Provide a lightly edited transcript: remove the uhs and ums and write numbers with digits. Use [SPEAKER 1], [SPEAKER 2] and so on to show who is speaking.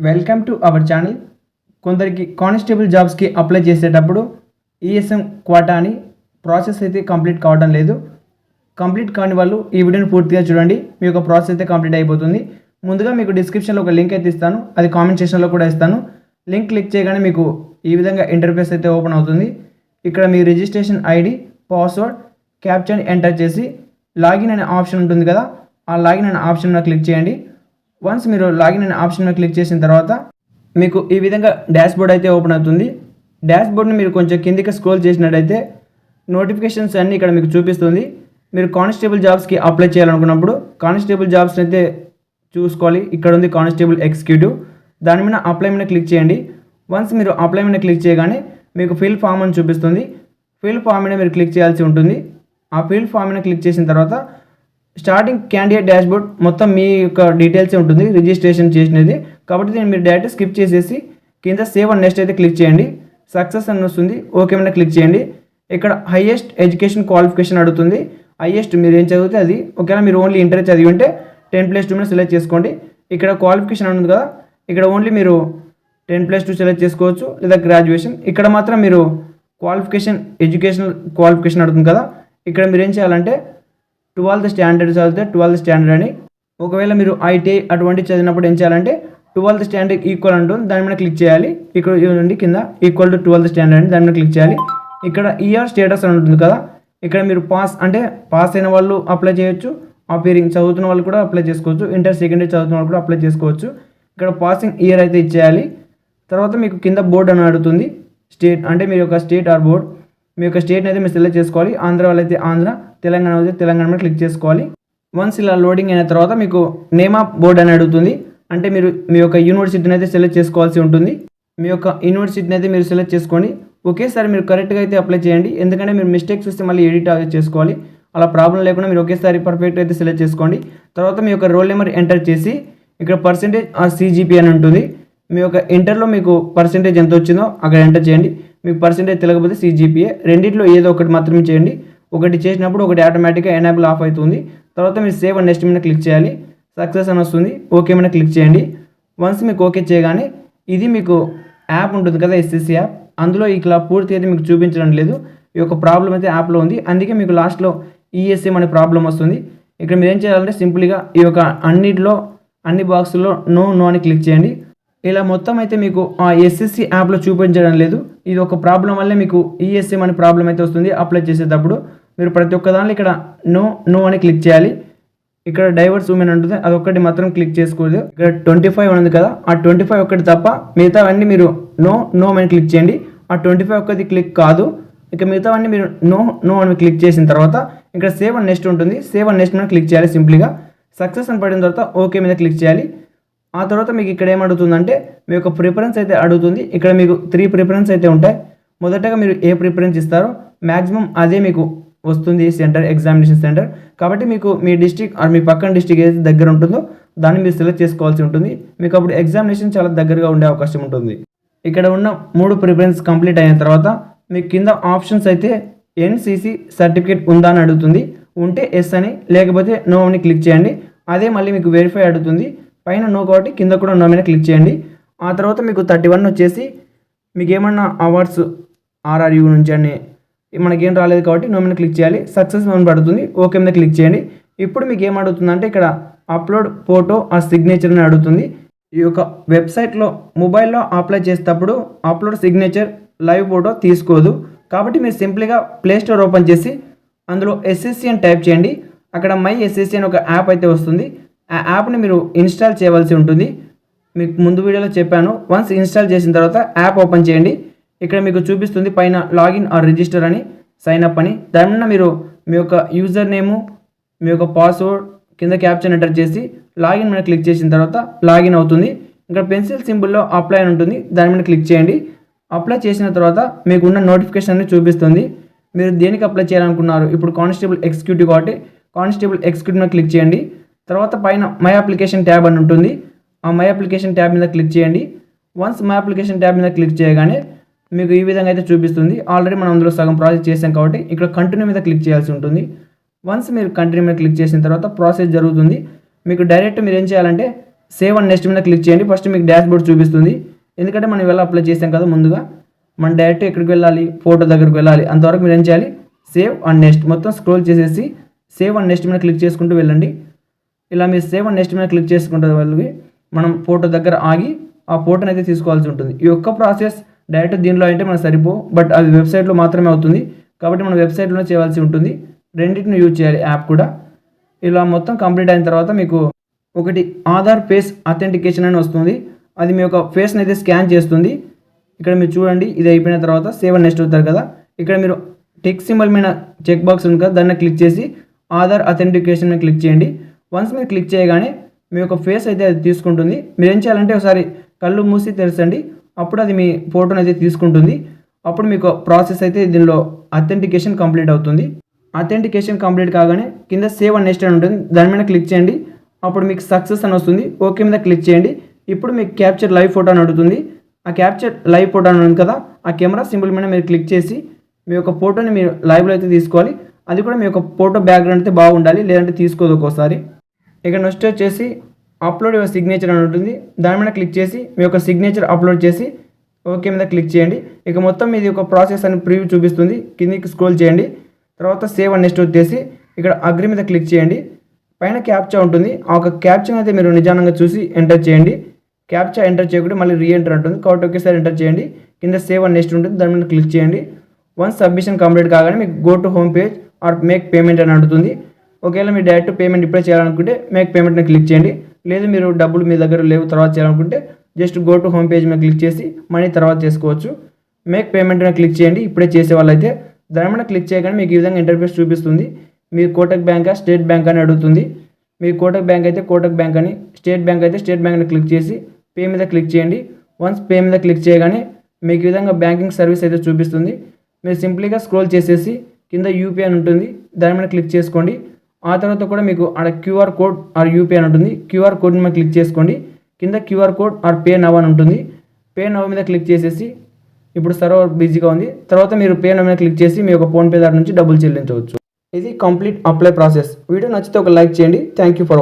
[SPEAKER 1] Welcome to our channel. కొందరికి constable జాబ్స్కి apply చేసేటప్పుడు ఈఎస్ఎం క్వాటా అని ప్రాసెస్ అయితే కంప్లీట్ కావడం లేదు. కంప్లీట్ కాని వాళ్ళు ఈ వీడియోని పూర్తిగా చూడండి, మీ యొక్క ప్రాసెస్ అయితే కంప్లీట్ అయిపోతుంది. ముందుగా మీకు డిస్క్రిప్షన్లో ఒక లింక్ అయితే ఇస్తాను, అది కామెంట్ సెక్షన్లో కూడా ఇస్తాను. లింక్ క్లిక్ చేయగానే మీకు ఈ విధంగా ఇంటర్ఫేస్ అయితే ఓపెన్ అవుతుంది. ఇక్కడ మీ రిజిస్ట్రేషన్ ఐడి, పాస్వర్డ్, క్యాప్చర్ని ఎంటర్ చేసి లాగిన్ అనే ఆప్షన్ ఉంటుంది కదా, ఆ లాగిన్ అనే ఆప్షన్ మీద క్లిక్ చేయండి. వన్స్ మీరు లాగిన్ అనే ఆప్షన్ మీద క్లిక్ చేసిన తర్వాత మీకు ఈ విధంగా డాష్ బోర్డ్ అయితే ఓపెన్ అవుతుంది. డాష్ బోర్డ్ని మీరు కొంచెం కిందికి స్క్రోల్ చేసినట్టయితే నోటిఫికేషన్స్ అన్నీ ఇక్కడ మీకు చూపిస్తుంది. మీరు కానిస్టేబుల్ జాబ్స్కి అప్లై చేయాలనుకున్నప్పుడు కానిస్టేబుల్ జాబ్స్ అయితే చూసుకోవాలి. ఇక్కడ ఉంది కానిస్టేబుల్ ఎగ్జిక్యూటివ్, దాని మీద అప్లై మీద క్లిక్ చేయండి. వన్స్ మీరు అప్లై మీద క్లిక్ చేయగానే మీకు ఫిల్ ఫామ్ అని చూపిస్తుంది. ఫిల్ ఫామ్ మీద మీరు క్లిక్ చేయాల్సి ఉంటుంది. ఆ ఫిల్ ఫామ్ మీద క్లిక్ చేసిన తర్వాత స్టార్టింగ్ క్యాండిడేట్ డాష్ బోర్డ్ మొత్తం మీ యొక్క డీటెయిల్సే ఉంటుంది రిజిస్ట్రేషన్ చేసినది. కాబట్టి దీన్ని మీరు డైరెక్ట్ స్కిప్ చేసేసి కింద సేవ్ అండ్ నెక్స్ట్ అయితే క్లిక్ చేయండి. సక్సెస్ అని వస్తుంది, ఓకే మీద క్లిక్ చేయండి. ఇక్కడ హైయెస్ట్ ఎడ్యుకేషన్ క్వాలిఫికేషన్ అడుగుతుంది. హైయెస్ట్ మీరు ఏం చదివితే అది, ఒకవేళ మీరు ఓన్లీ ఇంటర్ చదివి ఉంటే 10+2 మీద సెలెక్ట్ చేసుకోండి. ఇక్కడ క్వాలిఫికేషన్ ఉంది కదా, ఇక్కడ ఓన్లీ మీరు 10+2 సెలెక్ట్ చేసుకోవచ్చు, లేదా గ్రాడ్యుయేషన్. ఇక్కడ మాత్రం మీరు క్వాలిఫికేషన్ ఎడ్యుకేషనల్ క్వాలిఫికేషన్ అడుగుతుంది కదా, ఇక్కడ మీరు ఏం చేయాలంటే 12th స్టాండర్డ్ చదివితే 12th స్టాండర్డ్ అని. ఒకవేళ మీరు ఐటీ అటువంటి చదివినప్పుడు ఏం చేయాలంటే 12th స్టాండర్డ్ ఈక్వల్ అంటుంది, దాని మీద క్లిక్ చేయాలి. ఇక్కడ చూడండి కింద ఈక్వల్ టు 12th స్టాండర్డ్ అని, దాని మీద క్లిక్ చేయాలి. ఇక్కడ ఇయర్ స్టేటస్ అని ఉంటుంది కదా, ఇక్కడ మీరు పాస్ అంటే పాస్ అయిన వాళ్ళు అప్లై చేయొచ్చు, అపీరింగ్ చదువుతున్న వాళ్ళు కూడా అప్లై చేసుకోవచ్చు, ఇంటర్ సెకండ్ ఇయర్ చదువుతున్న వాళ్ళు కూడా అప్లై చేసుకోవచ్చు. ఇక్కడ పాసింగ్ ఇయర్ అయితే ఇచ్చేయాలి. తర్వాత మీకు కింద బోర్డు అని అడుగుతుంది, స్టేట్ అంటే మీరు యొక్క స్టేట్ ఆర్ బోర్డ్, మీ యొక్క స్టేట్ని అయితే మీరు సెలెక్ట్ చేసుకోవాలి. ఆంధ్ర వాళ్ళైతే ఆంధ్ర, తెలంగాణ అయితే తెలంగాణ మీద క్లిక్ చేసుకోవాలి. వన్స్ ఇలా లోడింగ్ అయిన తర్వాత మీకు నేమ్ ఆఫ్ బోర్డ్ అని అడుగుతుంది, అంటే మీరు మీ యొక్క యూనివర్సిటీని అయితే సెలెక్ట్ చేసుకోవాల్సి ఉంటుంది. మీ యొక్క యూనివర్సిటీని అయితే మీరు సెలెక్ట్ చేసుకోండి. ఒకేసారి మీరు కరెక్ట్గా అయితే అప్లై చేయండి, ఎందుకంటే మీరు మిస్టేక్స్ వస్తే మళ్ళీ ఎడిట్ చేసుకోవాలి. అలా ప్రాబ్లం లేకుండా మీరు ఒకేసారి పర్ఫెక్ట్ అయితే సెలెక్ట్ చేసుకోండి. తర్వాత మీ యొక్క రోల్ నెంబర్ ఎంటర్ చేసి ఇక్కడ పర్సెంటేజ్ ఆర్ సిజిపి అని ఉంటుంది. మీ యొక్క ఇంటర్లో మీకు పర్సెంటేజ్ ఎంత వచ్చిందో అక్కడ ఎంటర్ చేయండి. మీకు పర్సెంటేజ్ తెలియకపోతే సిజిపిఏ, రెండింటిలో ఏదో ఒకటి మాత్రమే చేయండి. ఒకటి చేసినప్పుడు ఒకటి ఆటోమేటిక్గా ఎనేబుల్ ఆఫ్ అవుతుంది. తర్వాత మీరు సేవ్ అండ్ నెక్స్ట్ మీద క్లిక్ చేయాలి. సక్సెస్ అని వస్తుంది, ఓకే మీద క్లిక్ చేయండి. వన్స్ మీకు ఓకే చేయగానే ఇది మీకు యాప్ ఉంటుంది కదా, ఎస్ఎస్సి యాప్, అందులో ఇలా పూర్తి అయితే మీకు చూపించడం లేదు. ఈ యొక్క ప్రాబ్లం అయితే యాప్లో ఉంది, అందుకే మీకు లాస్ట్లో ఈఎస్ఎం అనే ప్రాబ్లం వస్తుంది. ఇక్కడ మీరు ఏం చేయాలంటే సింపుల్గా ఈ యొక్క అన్ని బాక్సుల్లో నో నో అని క్లిక్ చేయండి. ఇలా మొత్తం అయితే మీకు ఆ ఎస్ఎస్సి యాప్లో చూపించడం లేదు. ఇది ఒక ప్రాబ్లం వల్లే మీకు ఈఎస్ఎం అనే ప్రాబ్లం అయితే వస్తుంది. అప్లై చేసేటప్పుడు మీరు ప్రతి ఒక్క దానిలో ఇక్కడ నో నో అని క్లిక్ చేయాలి. ఇక్కడ డైవర్స్ ఉమెన్ ఉంటుంది, అదొక్కటి మాత్రం క్లిక్ చేసుకోలేదు. ఇక్కడ 25 ఉంది కదా, ఆ 25 ఒక్కటి తప్ప మిగతావన్నీ మీరు నో నో అని క్లిక్ చేయండి. ఆ 25 ఒక్కటి క్లిక్ కాదు, ఇక మిగతావన్నీ మీరు నో నో అని క్లిక్ చేసిన తర్వాత ఇక్కడ సేవ్ అండ్ నెక్స్ట్ ఉంటుంది, సేవ్ అండ్ నెక్స్ట్ మీద క్లిక్ చేయాలి. సింపుల్గా సక్సెస్ అని పడిన తర్వాత ఓకే మీద క్లిక్ చేయాలి. ఆ తర్వాత మీకు ఇక్కడ ఏమడుగుతుందంటే మీ యొక్క ప్రిఫరెన్స్ అయితే అడుగుతుంది. ఇక్కడ మీకు 3 ప్రిఫరెన్స్ అయితే ఉంటాయి. మొదటగా మీరు ఏ ప్రిఫరెన్స్ ఇస్తారో మ్యాక్సిమం అదే మీకు వస్తుంది సెంటర్, ఎగ్జామినేషన్ సెంటర్. కాబట్టి మీకు మీ డిస్ట్రిక్ట్ మీ పక్కన డిస్ట్రిక్ట్ ఏదైతే దగ్గర ఉంటుందో దాన్ని మీరు సెలెక్ట్ చేసుకోవాల్సి ఉంటుంది. మీకు అప్పుడు ఎగ్జామినేషన్ చాలా దగ్గరగా ఉండే అవకాశం ఉంటుంది. ఇక్కడ ఉన్న 3 ప్రిఫరెన్స్ కంప్లీట్ అయిన తర్వాత మీకు కింద ఆప్షన్స్ అయితే ఎన్సిసి సర్టిఫికేట్ ఉందా అని అడుగుతుంది. ఉంటే ఎస్ అని, లేకపోతే నో అని క్లిక్ చేయండి. అదే మళ్ళీ మీకు వెరిఫై అడుగుతుంది. పైన నో కాబట్టి కింద కూడా నో మీద క్లిక్ చేయండి. ఆ తర్వాత మీకు 31 వచ్చేసి మీకు ఏమన్నా అవార్డ్స్ ఆర్ఆర్యూ నుంచి అని మనకేం రాలేదు కాబట్టి నో మీద క్లిక్ చేయాలి. సక్సెస్ అని పడుతుంది, ఓకే మీద క్లిక్ చేయండి. ఇప్పుడు మీకు ఏమడుగుతుందంటే ఇక్కడ అప్లోడ్ ఫోటో ఆ సిగ్నేచర్ అని అడుగుతుంది. ఈ యొక్క వెబ్సైట్లో మొబైల్లో అప్లై చేసేటప్పుడు అప్లోడ్ సిగ్నేచర్ లైవ్ ఫోటో తీసుకోదు. కాబట్టి మీరు సింపుల్గా ప్లేస్టోర్ ఓపెన్ చేసి అందులో ఎస్ఎస్సి అని టైప్ చేయండి. అక్కడ మై ఎస్ఎస్సి అని ఒక యాప్ అయితే వస్తుంది. ఆ యాప్ని మీరు ఇన్స్టాల్ చేయవలసి ఉంటుంది. మీకు ముందు వీడియోలో చెప్పాను. వన్స్ ఇన్స్టాల్ చేసిన తర్వాత యాప్ ఓపెన్ చేయండి. ఇక్కడ మీకు చూపిస్తుంది పైన లాగిన్ ఆర్ రిజిస్టర్ అని, సైన్ అప్ అని. దానివల్ల మీరు మీ యొక్క యూజర్ నేము, మీ యొక్క పాస్వర్డ్, కింద క్యాప్చర్ ఎంటర్ చేసి లాగిన్ మీద క్లిక్ చేసిన తర్వాత లాగిన్ అవుతుంది. ఇక్కడ పెన్సిల్ సింబుల్లో అప్లై అని ఉంటుంది, దాని మీద క్లిక్ చేయండి. అప్లై చేసిన తర్వాత మీకు ఉన్న నోటిఫికేషన్ అన్ని చూపిస్తుంది. మీరు దేనికి అప్లై చేయాలనుకున్నారు, ఇప్పుడు కానిస్టేబుల్ ఎగ్జిక్యూటివ్ కాబట్టి కానిస్టేబుల్ ఎగ్జిక్యూటివ్ మీద క్లిక్ చేయండి. తర్వాత పైన మై అప్లికేషన్ ట్యాబ్ అని ఉంటుంది, ఆ మై అప్లికేషన్ ట్యాబ్ మీద క్లిక్ చేయండి. వన్స్ మై అప్లికేషన్ ట్యాబ్ మీద క్లిక్ చేయగానే మీకు ఈ విధంగా అయితే చూపిస్తుంది. ఆల్రెడీ మనం అందులో సగం ప్రాసెస్ చేసాం కాబట్టి ఇక్కడ కంటిన్యూ మీద క్లిక్ చేయాల్సి ఉంటుంది. వన్స్ మీరు కంటిన్యూ మీద క్లిక్ చేసిన తర్వాత ప్రాసెస్ జరుగుతుంది. మీకు డైరెక్ట్ మీరు ఏం చేయాలంటే సేవ్ అండ్ నెక్స్ట్ మీద క్లిక్ చేయండి. ఫస్ట్ మీకు డాష్ బోర్డ్ చూపిస్తుంది, ఎందుకంటే మనం ఇవాళ అప్లై చేసాం కదా ముందుగా. మనం డైరెక్ట్ ఎక్కడికి వెళ్ళాలి, ఫోటో దగ్గరికి వెళ్ళాలి. అంతవరకు మీరు ఏం చేయాలి, సేవ్ అండ్ నెక్స్ట్ మొత్తం స్క్రోల్ చేసేసి సేవ్ అండ్ నెక్స్ట్ మీద క్లిక్ చేసుకుంటూ వెళ్ళండి. ఇలా మీరు సేవ్ అండ్ నెక్స్ట్ మీద క్లిక్ చేసుకుంటూ వెళ్ళి మనం ఫోటో దగ్గర ఆగి ఆ ఫోటోని అయితే తీసుకోవాల్సి ఉంటుంది. ఈ ఒక్క ప్రాసెస్ డైరెక్ట్ దీనిలో అంటే మనకు సరిపో, బట్ అది వెబ్సైట్లో మాత్రమే అవుతుంది. కాబట్టి మనం వెబ్సైట్లోనే చేయవలసి ఉంటుంది. రెండింటిని యూజ్ చేయాలి, యాప్ కూడా. ఇలా మొత్తం కంప్లీట్ అయిన తర్వాత మీకు ఒకటి ఆధార్ ఫేస్ అథెంటికేషన్ అని వస్తుంది. అది మీ యొక్క ఫేస్ని అయితే స్కాన్ చేస్తుంది. ఇక్కడ మీరు చూడండి, ఇది అయిపోయిన తర్వాత సేవ్ అండ్ నెక్స్ట్ అవుతారు కదా, ఇక్కడ మీరు టిక్ సింబల్ మీద చెక్ బాక్స్ ఉంది కదా, దాన్ని క్లిక్ చేసి ఆధార్ అథెంటికేషన్ మీద క్లిక్ చేయండి. వన్స్ మీరు క్లిక్ చేయగానే మీ యొక్క ఫేస్ అయితే అది తీసుకుంటుంది. మీరు ఏం చేయాలంటే ఒకసారి కళ్ళు మూసి తెరచండి, అప్పుడు అది మీ ఫోటోని అయితే తీసుకుంటుంది. అప్పుడు మీకు ప్రాసెస్ అయితే దీనిలో అథెంటికేషన్ కంప్లీట్ అవుతుంది. అథెంటికేషన్ కంప్లీట్ కాగానే కింద సేవ్ అండ్ నెక్స్ట్ అని ఉంటుంది, దాని మీద క్లిక్ చేయండి. అప్పుడు మీకు సక్సెస్ అని వస్తుంది, ఓకే మీద క్లిక్ చేయండి. ఇప్పుడు మీకు క్యాప్చర్ లైవ్ ఫోటో అని అడుగుతుంది. ఆ క్యాప్చర్ లైవ్ ఫోటో అని ఉంది కదా, ఆ కెమెరా సింబల్ మీద మీరు క్లిక్ చేసి మీ యొక్క ఫోటోని మీరు లైవ్లో అయితే తీసుకోవాలి. అది కూడా మీ యొక్క ఫోటో బ్యాక్గ్రౌండ్ అయితే బాగుండాలి, లేదంటే తీసుకోదు ఒక్కోసారి. ఇక నెక్స్ట్ వచ్చేసి అప్లోడ్ యువర్ సిగ్నేచర్ అని ఉంటుంది, దాని మీద క్లిక్ చేసి మీ యొక్క సిగ్నేచర్ అప్లోడ్ చేసి ఓకే మీద క్లిక్ చేయండి. ఇక మొత్తం మీది ఒక ప్రాసెస్ అని ప్రివ్యూ చూపిస్తుంది, కిందికి స్క్రోల్ చేయండి. తర్వాత సేవ్ అండ్ నెక్స్ట్ వచ్చేసి ఇక్కడ అగ్రి మీద క్లిక్ చేయండి. పైన క్యాప్చా ఉంటుంది, ఆ ఒక క్యాప్చా అయితే మీరు నిజానంగా చూసి ఎంటర్ చేయండి. క్యాప్చా ఎంటర్ చేయకుండా మళ్ళీ రీఎంటర్ ఉంటుంది, కాబట్టి ఒకేసారి ఎంటర్ చేయండి. కింద సేవ్ అండ్ నెక్స్ట్ ఉంటుంది, దాని మీద క్లిక్ చేయండి. వన్స్ సబ్మిషన్ కంప్లీట్ కాగానే మీకు go to home page or make payment అని అడుగుతుంది. ఒకవేళ మీరు డైరెక్ట్ పేమెంట్ ఇప్పుడే చేయాలనుకుంటే మేక్ పేమెంట్ని క్లిక్ చేయండి. లేదు మీరు డబ్బులు మీ దగ్గర లేవు తర్వాత చేయాలనుకుంటే just go to home page మీద క్లిక్ చేసి మనీ తర్వాత చేసుకోవచ్చు. మేక్ పేమెంట్ మీద క్లిక్ చేయండి ఇప్పుడే చేసే వాళ్ళైతే. దాని మీద క్లిక్ చేయగానే మీకు ఈ విధంగా ఇంటర్ఫేస్ చూపిస్తుంది. మీరు కోటక్ బ్యాంకా స్టేట్ బ్యాంక్ అని అడుగుతుంది. మీరు కోటక్ బ్యాంక్ అయితే కోటక్ బ్యాంక్ అని, స్టేట్ బ్యాంక్ అయితే స్టేట్ బ్యాంక్ అని క్లిక్ చేసి పే మీద క్లిక్ చేయండి. వన్స్ పే మీద క్లిక్ చేయగానే మీకు ఈ విధంగా బ్యాంకింగ్ సర్వీస్ అయితే చూపిస్తుంది. మీరు సింప్లీగా స్క్రోల్ చేసేసి కింద యూపీఐ అని ఉంటుంది, దాని మీద క్లిక్ చేసుకోండి. ఆ తర్వాత కూడా మీకు అక్కడ క్యూఆర్ కోడ్ ఆర్ యూపీఐ అని ఉంటుంది, క్యూఆర్ కోడ్ మీద క్లిక్ చేసుకోండి. కింద QR code or pay now అని ఉంటుంది, పే నవ్ మీద క్లిక్ చేసేసి ఇప్పుడు సర్వర్ బిజీగా ఉంది, తర్వాత మీరు పే నవ్ మీద క్లిక్ చేసి మీ యొక్క ఫోన్పే దారి నుంచి డబ్బులు చెల్లించవచ్చు. ఇది కంప్లీట్ అప్లై ప్రాసెస్. వీడియో నచ్చితే ఒక లైక్ చేయండి. Thank you for